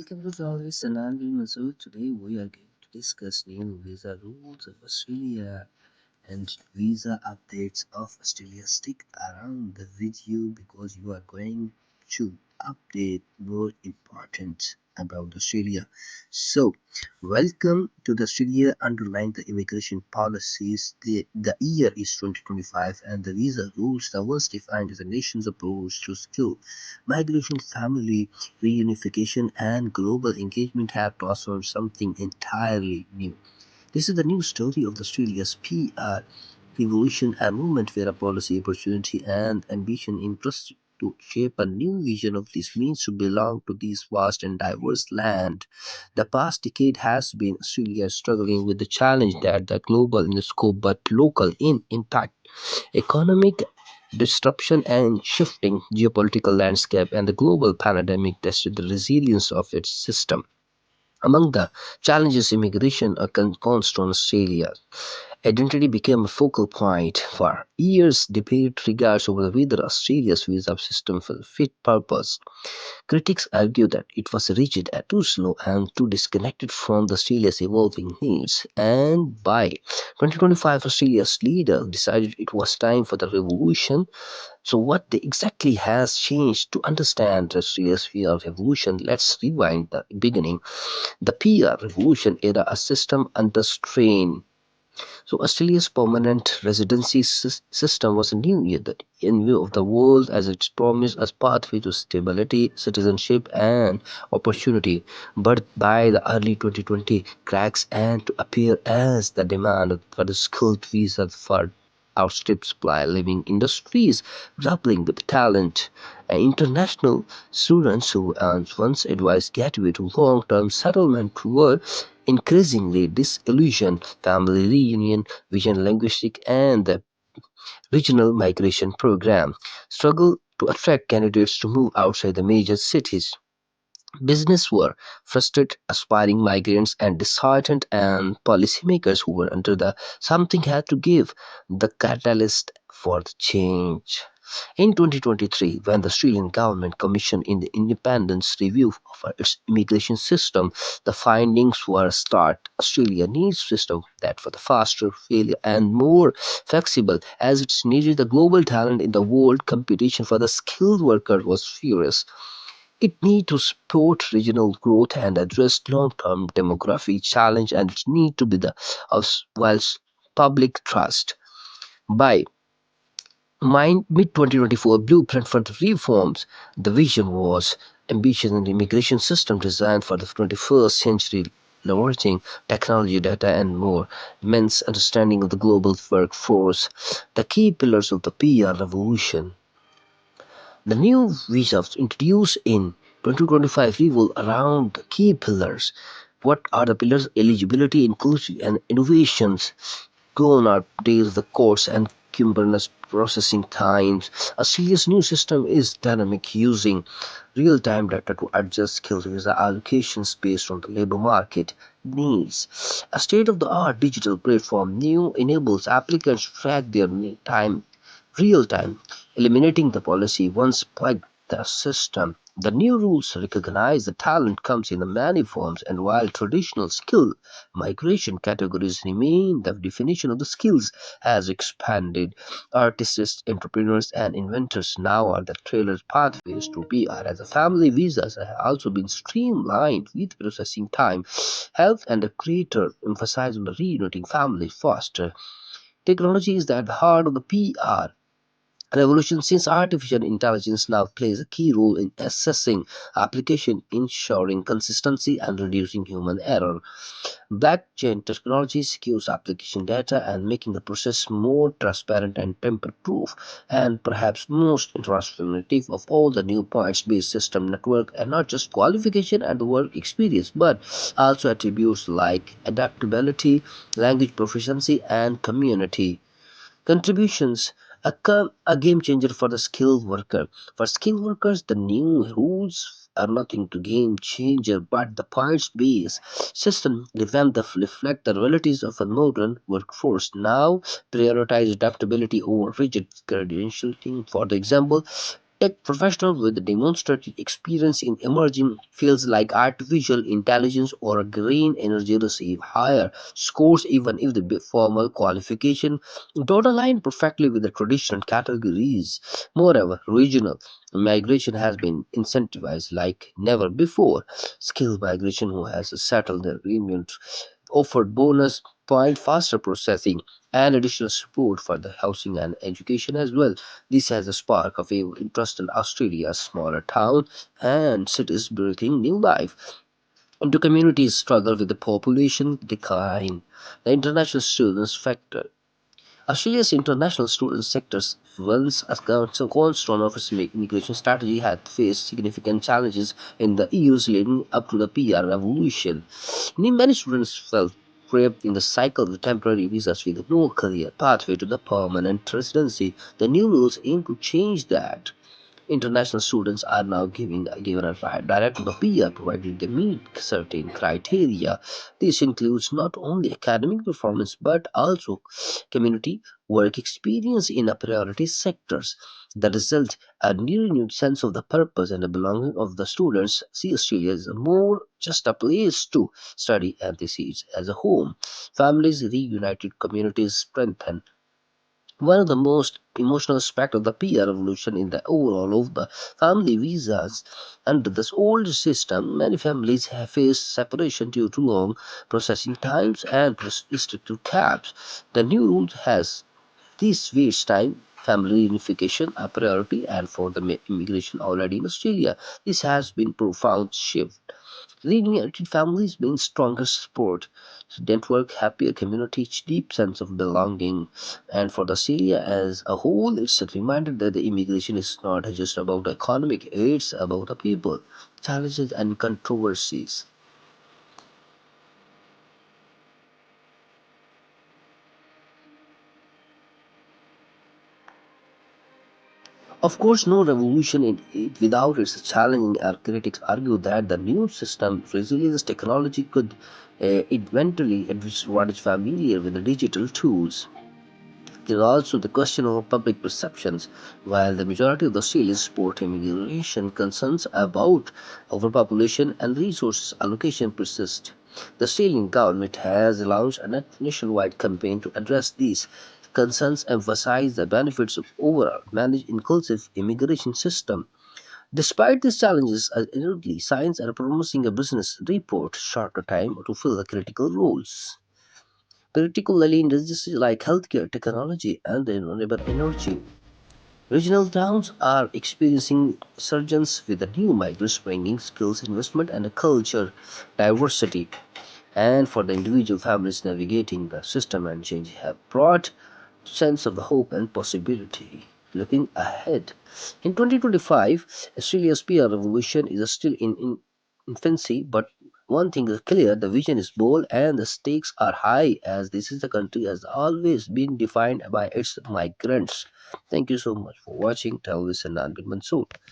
Welcome to Always Sannan and Mansoor. Today we are going to discuss new visa rules of Australia and visa updates of Australia. Stick around the video because you are going to update more important about Australia. So, welcome to the Australia underlying the immigration policies. The year is 2025 and the visa rules that was defined as a nation's approach to skill, migration, family reunification, and global engagement have transformed something entirely new. This is the new story of Australia's PR revolution, a movement where a policy, opportunity, and ambition impress to shape a new vision of this means to belong to this vast and diverse land. The past decade has been Australia struggling with the challenge that the global in scope but local in impact, economic disruption and shifting geopolitical landscape and the global pandemic tested the resilience of its system. Among the challenges immigration constant Australia identity became a focal point. For years, debate regards over whether Australia's visa system fit purpose. Critics argue that it was rigid and too slow and too disconnected from the Australia's evolving needs. And by 2025, Australia's leader decided it was time for the revolution. So, exactly has changed to understand Australia's view of evolution? Let's rewind the beginning. The PR revolution era, a system under strain. So Australia's permanent residency system was a new in view of the world as its promise as pathway to stability, citizenship, and opportunity. But by the early 2020, cracks and to appear as the demand for the skilled visa for outstrip supply, leaving industries grappling with talent. International students who once advised gateway to long-term settlement were increasingly disillusioned. Family reunion, vision linguistic, and the regional migration program struggle to attract candidates to move outside the major cities. Business were frustrated, aspiring migrants and disheartened, and policymakers who were under the something had to give the catalyst for the change. In 2023, when the Australian government commissioned in the independence review of its immigration system, the findings were stark. Australia needs a system that was faster, failure, and more flexible as it needed the global talent in the world. Competition for the skilled worker was furious. It needs to support regional growth and address long-term demographic challenge, and it need to be the of whilst public trust. By mid 2024 blueprint for the reforms, the vision was ambitious an immigration system designed for the 21st century, leveraging technology, data, and more immense understanding of the global workforce. The key pillars of the PR revolution. The new visas introduced in 2025 revolve around the key pillars. What are the pillars? Eligibility, inclusion, and innovations. Goal updates the course and Kubernetes processing times. A serious new system is dynamic, using real-time data to adjust skills visa allocations based on the labor market needs. A state-of-the-art digital platform new enables applicants to track their time real time, eliminating the policy once plugged the system. The new rules recognize the talent comes in many forms, and while traditional skill migration categories remain, the definition of the skills has expanded. Artists, entrepreneurs, and inventors now are the trailer pathways to PR, as the family visas have also been streamlined with processing time, health, and the creator emphasize on the reuniting families faster. Technology is at the heart of the PR revolution since artificial intelligence now plays a key role in assessing application, ensuring consistency and reducing human error. Blockchain technology secures application data and making the process more transparent and tamper-proof. And perhaps most transformative of all, the new points-based system network and not just qualification and the work experience, but also attributes like adaptability, language proficiency, and community contributions, a game changer for the skilled worker. For skilled workers, the new rules are nothing to game changer, but the points based system revamp the reflect the realities of a modern workforce. Now prioritize adaptability over rigid credentialing. For the example, Tech professionals with demonstrated experience in emerging fields like artificial intelligence or green energy receive higher scores even if the formal qualification don't align perfectly with the traditional categories. Moreover, regional migration has been incentivized like never before. Skilled migration who has settled their agreement offered bonus point faster processing and additional support for the housing and education as well. This has a spark of a interest in Australia's smaller town and cities breathing new life into communities struggle with the population decline. The international students factor. Australia's international student sectors, once a cornerstone of its immigration strategy, had faced significant challenges in the years leading up to the PR revolution. Many students felt trapped in the cycle of temporary visas with no clear pathway to the permanent residency. The new rules aim to change that. International students are now given a direct to the peer provided they meet certain criteria. This includes not only academic performance but also community work experience in a priority sectors. The result, a new renewed sense of the purpose and the belonging of the students see Australia as more just a place to study and they see it as a home. Families reunited, communities strengthened. One of the most emotional aspects of the PR revolution in the overall of the family visas. Under this old system, many families have faced separation due to long processing times and restrictive caps. The new rule has this waits time, family unification a priority, and for the immigration already in Australia, this has been profound shift. Reunited families mean stronger support, network, happier community, deep sense of belonging. And for the Syria as a whole, it's a reminder that the immigration is not just about the economic, it's about the people, challenges and controversies. Of course, no revolution in it without its challenging our critics argue that the new system resilience technology could eventually what is familiar with the digital tools. There is also the question of public perceptions. While the majority of the Australians support immigration, concerns about overpopulation and resource allocation persist. The Australian government has launched a nationwide campaign to address these concerns, emphasize the benefits of overall managed inclusive immigration system. Despite these challenges, early signs are promising a business report shorter time to fill the critical roles particularly in industries like healthcare, technology, and renewable energy. Regional towns are experiencing surgence with the new migrants bringing skills, investment, and a culture diversity. And for the individual families navigating the system and change have brought sense of the hope and possibility. Looking ahead, in 2025, Australia's PR revolution is still in infancy, but one thing is clear: the vision is bold and the stakes are high, as this is the country has always been defined by its migrants. Thank you so much for watching. Tell this and Mansoor.